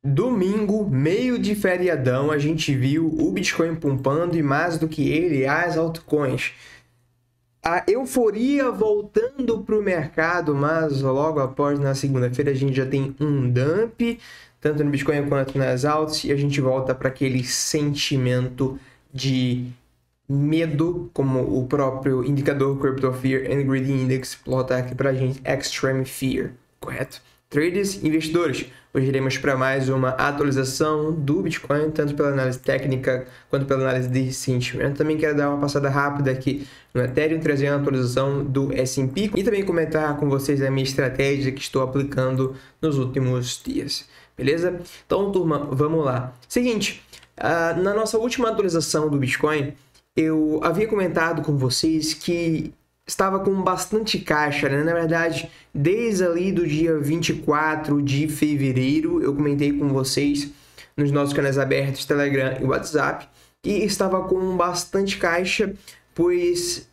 Domingo, meio de feriadão, a gente viu o Bitcoin pumpando e mais do que ele, as altcoins. A euforia voltando para o mercado, mas logo após, na segunda-feira, a gente já tem um dump, tanto no Bitcoin quanto nas altas, e a gente volta para aquele sentimento de medo, como o próprio indicador Crypto Fear and Greed Index plota aqui para a gente, Extreme Fear, correto? Traders, investidores, hoje iremos para mais uma atualização do Bitcoin, tanto pela análise técnica quanto pela análise de sentimento. Também quero dar uma passada rápida aqui no Ethereum, trazer a atualização do S&P e também comentar com vocês a minha estratégia que estou aplicando nos últimos dias, beleza? Então, turma, vamos lá. Seguinte, na nossa última atualização do Bitcoin, eu havia comentado com vocês que estava com bastante caixa, né? Na verdade, desde ali do dia 24 de fevereiro, eu comentei com vocês nos nossos canais abertos, Telegram e WhatsApp, e estava com bastante caixa, pois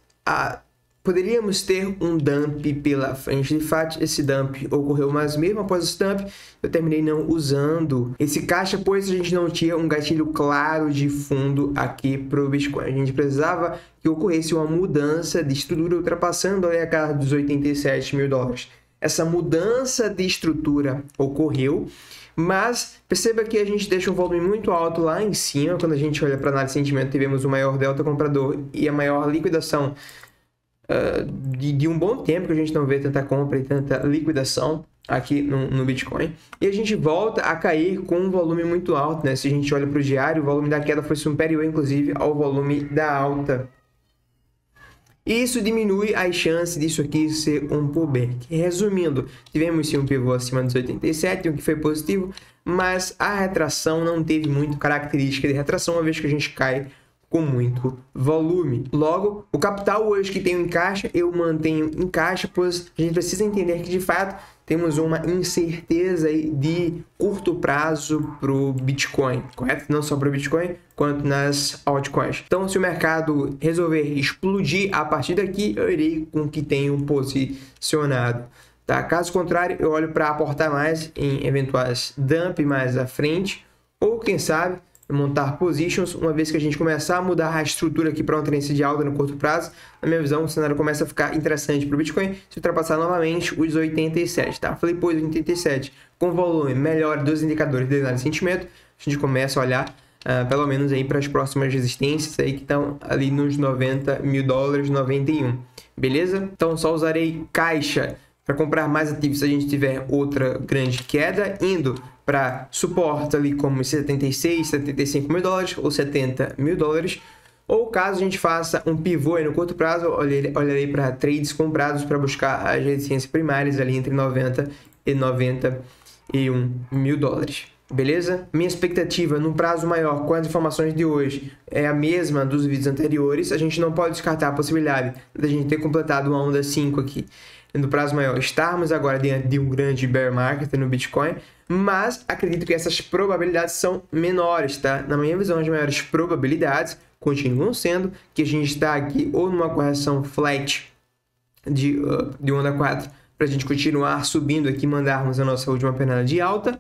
poderíamos ter um dump pela frente. De fato, esse dump ocorreu, mas mesmo após esse dump, eu terminei não usando esse caixa, pois a gente não tinha um gatilho claro de fundo aqui para o Bitcoin. A gente precisava que ocorresse uma mudança de estrutura ultrapassando ali a casa dos 87 mil dólares. Essa mudança de estrutura ocorreu, mas perceba que a gente deixa um volume muito alto lá em cima. Quando a gente olha para a análise de sentimento, tivemos o maior delta comprador e a maior liquidação de um bom tempo, que a gente não vê tanta compra e tanta liquidação aqui no Bitcoin. E a gente volta a cair com um volume muito alto, né? Se a gente olha para o diário, o volume da queda foi superior, inclusive, ao volume da alta. E isso diminui as chances disso aqui ser um pullback. Resumindo, tivemos sim um pivô acima dos 87, o que foi positivo, mas a retração não teve muito característica de retração, uma vez que a gente cai com muito volume. Logo, o capital hoje que tenho em caixa, eu mantenho em caixa, pois a gente precisa entender que, de fato, temos uma incerteza de curto prazo para o Bitcoin, correto? Não só para o Bitcoin, quanto nas altcoins. Então, se o mercado resolver explodir a partir daqui, eu irei com o que tenho posicionado. Tá? Caso contrário, eu olho para aportar mais em eventuais dump mais à frente, ou quem sabe, montar positions, uma vez que a gente começar a mudar a estrutura aqui para uma tendência de alta no curto prazo. Na minha visão, o cenário começa a ficar interessante para o Bitcoin se ultrapassar novamente os 87, tá? Falei, pois 87, com volume melhor dos indicadores de análise de sentimento, a gente começa a olhar pelo menos aí para as próximas resistências aí que estão ali nos 90 mil dólares, 91, beleza? Então, só usarei caixa para comprar mais ativos se a gente tiver outra grande queda, indo para suporte ali como 76, 75 mil dólares ou 70 mil dólares. Ou caso a gente faça um pivô aí no curto prazo, olharei para trades comprados para buscar as resistências primárias ali entre 90 e 91 mil dólares. Beleza? Minha expectativa no prazo maior com as informações de hoje é a mesma dos vídeos anteriores. A gente não pode descartar a possibilidade de a gente ter completado uma onda 5 aqui no prazo maior, estarmos agora diante de um grande bear market no Bitcoin, mas acredito que essas probabilidades são menores, tá? Na minha visão, as maiores probabilidades continuam sendo que a gente está aqui ou numa correção flat de onda 4 para a gente continuar subindo aqui e mandarmos a nossa última pernada de alta,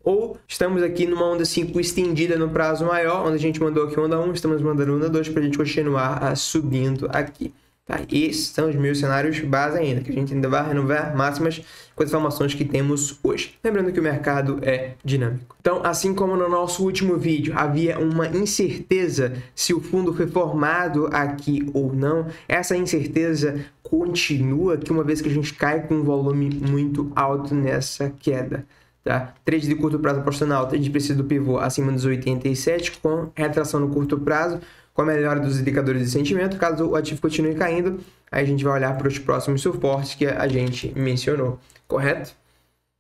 ou estamos aqui numa onda 5 estendida no prazo maior, onde a gente mandou aqui onda 1, estamos mandando onda 2 para a gente continuar subindo aqui. Tá? Esses são os meus cenários base ainda, que a gente ainda vai renovar máximas com as informações que temos hoje. Lembrando que o mercado é dinâmico. Então, assim como no nosso último vídeo havia uma incerteza se o fundo foi formado aqui ou não, essa incerteza continua aqui uma vez que a gente cai com um volume muito alto nessa queda. Tá? Trade de curto prazo proporcional, a gente precisa do pivô acima dos 87 com retração no curto prazo, com a melhora dos indicadores de sentimento. Caso o ativo continue caindo, aí a gente vai olhar para os próximos suportes que a gente mencionou, correto?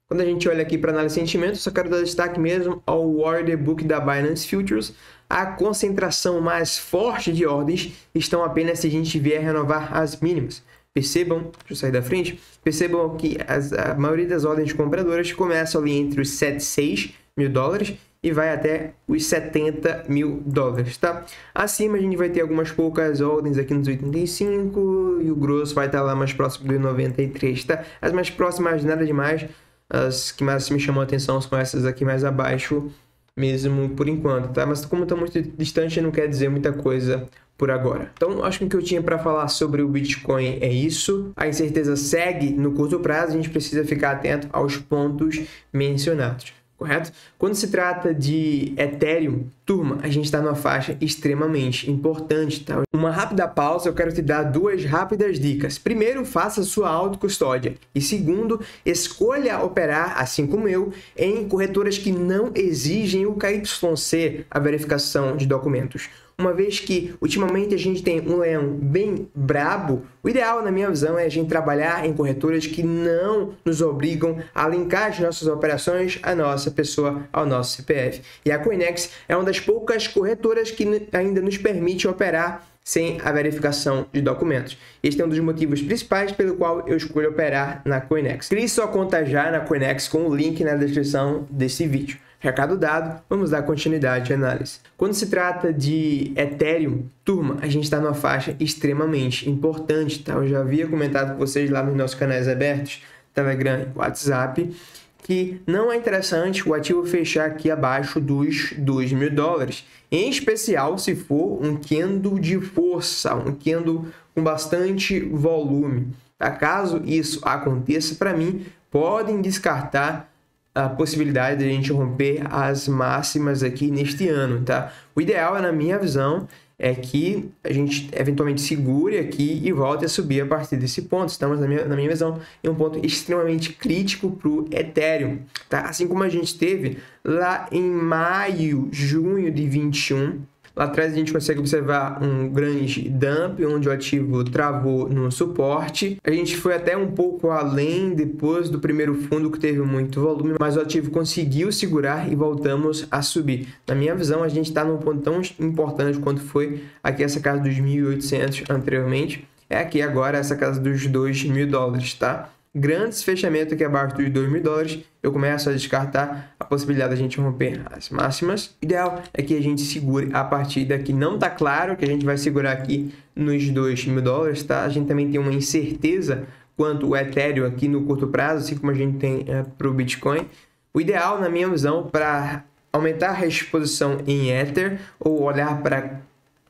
Quando a gente olha aqui para análise de sentimento, só quero dar destaque mesmo ao order book da Binance Futures. A concentração mais forte de ordens estão apenas se a gente vier renovar as mínimas. Percebam, deixa eu sair da frente, percebam que a maioria das ordens compradoras começam ali entre os 76 mil dólares e vai até os 70 mil dólares, tá? Acima a gente vai ter algumas poucas ordens aqui nos 85 e o grosso vai estar lá mais próximo dos 93, tá? As mais próximas nada demais, As que mais me chamam a atenção são essas aqui mais abaixo mesmo por enquanto, tá? Mas como está muito distante, não quer dizer muita coisa por agora. Então, acho que o que eu tinha para falar sobre o Bitcoin é isso. A incerteza segue no curto prazo, a gente precisa ficar atento aos pontos mencionados, correto? Quando se trata de Ethereum, turma, a gente está numa faixa extremamente importante, tá? Uma rápida pausa, eu quero te dar duas rápidas dicas. Primeiro, faça sua autocustódia. E segundo, escolha operar, assim como eu, em corretoras que não exigem o KYC, a verificação de documentos. Uma vez que, ultimamente, a gente tem um leão bem brabo, o ideal, na minha visão, é a gente trabalhar em corretoras que não nos obrigam a linkar as nossas operações à nossa pessoa, ao nosso CPF. E a Coinex é uma das poucas corretoras que ainda nos permite operar sem a verificação de documentos. Este é um dos motivos principais pelo qual eu escolho operar na Coinex. Crie sua conta já na Coinex com o link na descrição desse vídeo. Recado dado, vamos dar continuidade à análise. Quando se trata de Ethereum, turma, a gente está numa faixa extremamente importante, tá? Eu já havia comentado com vocês lá nos nossos canais abertos, Telegram e WhatsApp, que não é interessante o ativo fechar aqui abaixo dos $2.000, em especial se for um candle de força, um candle com bastante volume. Tá? Caso isso aconteça, para mim, podem descartar a possibilidade de a gente romper as máximas aqui neste ano, tá? O ideal, na minha visão, é que a gente eventualmente segure aqui e volte a subir a partir desse ponto. Estamos, na minha visão, em um ponto extremamente crítico para o Ethereum, tá? Assim como a gente teve lá em maio, junho de 21, lá atrás a gente consegue observar um grande dump, onde o ativo travou no suporte. A gente foi até um pouco além depois do primeiro fundo, que teve muito volume, mas o ativo conseguiu segurar e voltamos a subir. Na minha visão, a gente está num ponto tão importante quanto foi aqui essa casa dos 1.800 anteriormente. É aqui agora essa casa dos $2.000, tá? Grandes fechamentos aqui abaixo dos $2.000, eu começo a descartar a possibilidade de a gente romper as máximas. O ideal é que a gente segure a partir daqui. Não está claro que a gente vai segurar aqui nos $2.000, tá? A gente também tem uma incerteza quanto o Ethereum aqui no curto prazo, assim como a gente tem para o Bitcoin. O ideal, na minha visão, para aumentar a exposição em Ether ou olhar para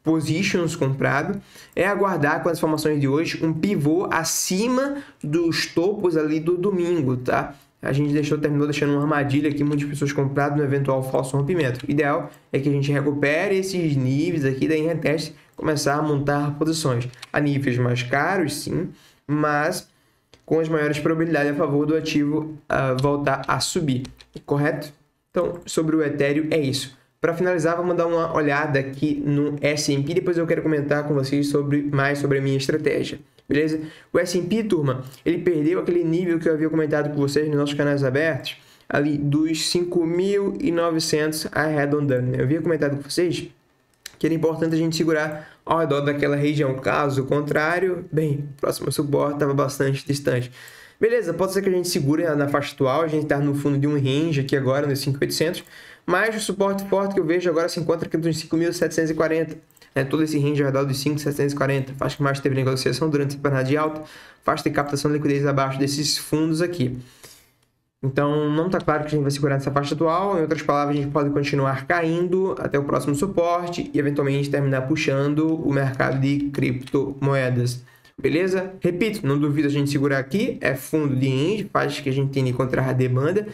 positions comprado, é aguardar com as informações de hoje um pivô acima dos topos ali do domingo, tá? A gente terminou deixando uma armadilha aqui, muitas pessoas compradas no eventual falso rompimento. O ideal é que a gente recupere esses níveis aqui, daí reteste, começar a montar posições a níveis mais caros, sim, mas com as maiores probabilidades a favor do ativo voltar a subir, correto? Então, sobre o Ethereum é isso. Para finalizar, vamos dar uma olhada aqui no S&P, depois eu quero comentar com vocês mais sobre a minha estratégia, beleza? O S&P, turma, ele perdeu aquele nível que eu havia comentado com vocês nos nossos canais abertos, ali dos 5.900 arredondando, né? Eu havia comentado com vocês que era importante a gente segurar ao redor daquela região, caso contrário, bem, o próximo suporte estava bastante distante. Beleza, pode ser que a gente segure na faixa atual, a gente está no fundo de um range aqui agora, nos 5.800, mas o suporte forte que eu vejo agora se encontra aqui nos 5.740, né? Todo esse range ao redor dos 5.740, faixa que mais teve negociação durante a jornada de alta, faixa de captação de liquidez abaixo desses fundos aqui. Então, não está claro que a gente vai segurar nessa faixa atual, em outras palavras, a gente pode continuar caindo até o próximo suporte e eventualmente terminar puxando o mercado de criptomoedas. Beleza? Repito, não duvido a gente segurar aqui, é fundo de range, faz que a gente tem que encontrar a demanda,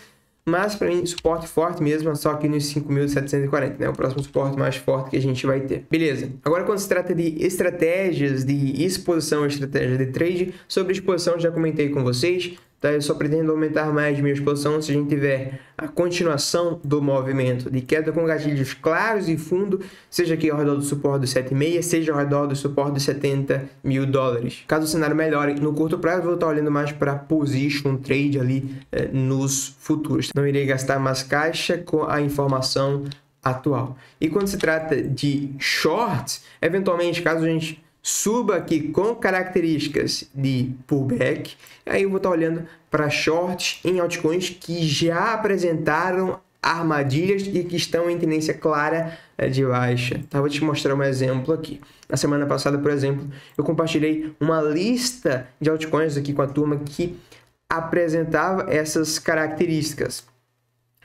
mas para mim suporte forte mesmo, só aqui nos 5.740, né? O próximo suporte mais forte que a gente vai ter. Beleza. Agora quando se trata de estratégias de exposição, estratégia de trade, sobre exposição já comentei com vocês, tá? Eu só pretendo aumentar mais minha exposição se a gente tiver a continuação do movimento de queda com gatilhos claros e fundo, seja aqui ao redor do suporte dos 7,5, seja ao redor do suporte dos $70.000. Caso o cenário melhore no curto prazo, eu vou estar olhando mais para position trade ali nos futuros. Não irei gastar mais caixa com a informação atual. E quando se trata de shorts, eventualmente, caso a gente suba aqui com características de pullback, aí eu vou estar olhando para shorts em altcoins que já apresentaram armadilhas e que estão em tendência clara de baixa. Tá? Vou te mostrar um exemplo aqui. Na semana passada, por exemplo, eu compartilhei uma lista de altcoins aqui com a turma que apresentava essas características,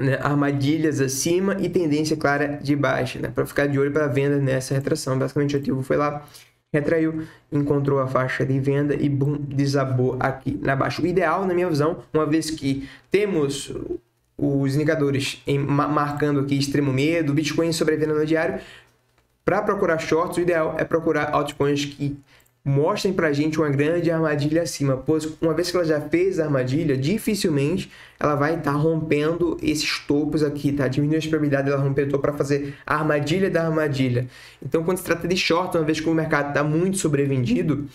né? Armadilhas acima e tendência clara de baixa, né? Para ficar de olho para venda nessa retração. Basicamente o ativo foi lá, retraiu, encontrou a faixa de venda e boom, desabou aqui na baixa. O ideal, na minha visão, uma vez que temos os indicadores marcando aqui extremo medo, Bitcoin sobrevivendo no diário, para procurar shorts, o ideal é procurar altcoins que mostrem para a gente uma grande armadilha acima, pois uma vez que ela já fez a armadilha, dificilmente ela vai estar rompendo esses topos aqui, tá? Diminuindo a probabilidade dela romper o topo para fazer a armadilha da armadilha. Então, quando se trata de short, uma vez que o mercado está muito sobrevendido,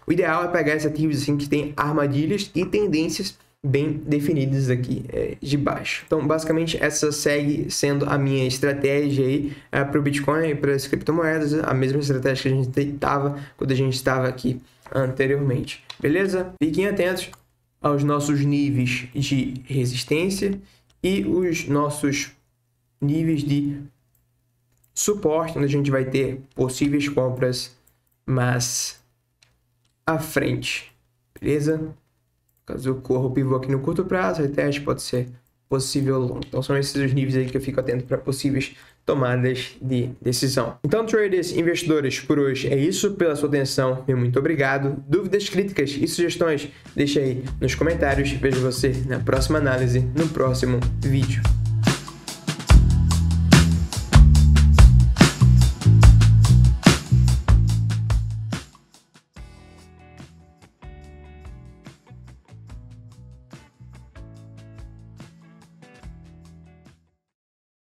o ideal é pegar esses ativos assim, que tem armadilhas e tendências bem definidas aqui de baixo. Então, basicamente, essa segue sendo a minha estratégia aí para o Bitcoin e para as criptomoedas, a mesma estratégia que a gente estava quando a gente estava aqui anteriormente. Beleza? Fiquem atentos aos nossos níveis de resistência e os nossos níveis de suporte, onde a gente vai ter possíveis compras mais à frente. Beleza? Caso eu corra o pivô aqui no curto prazo, reteste pode ser possível longo. Então são esses os níveis aí que eu fico atento para possíveis tomadas de decisão. Então, traders, investidores, por hoje é isso. Pela sua atenção, meu muito obrigado. Dúvidas, críticas e sugestões, deixa aí nos comentários. Vejo você na próxima análise, no próximo vídeo.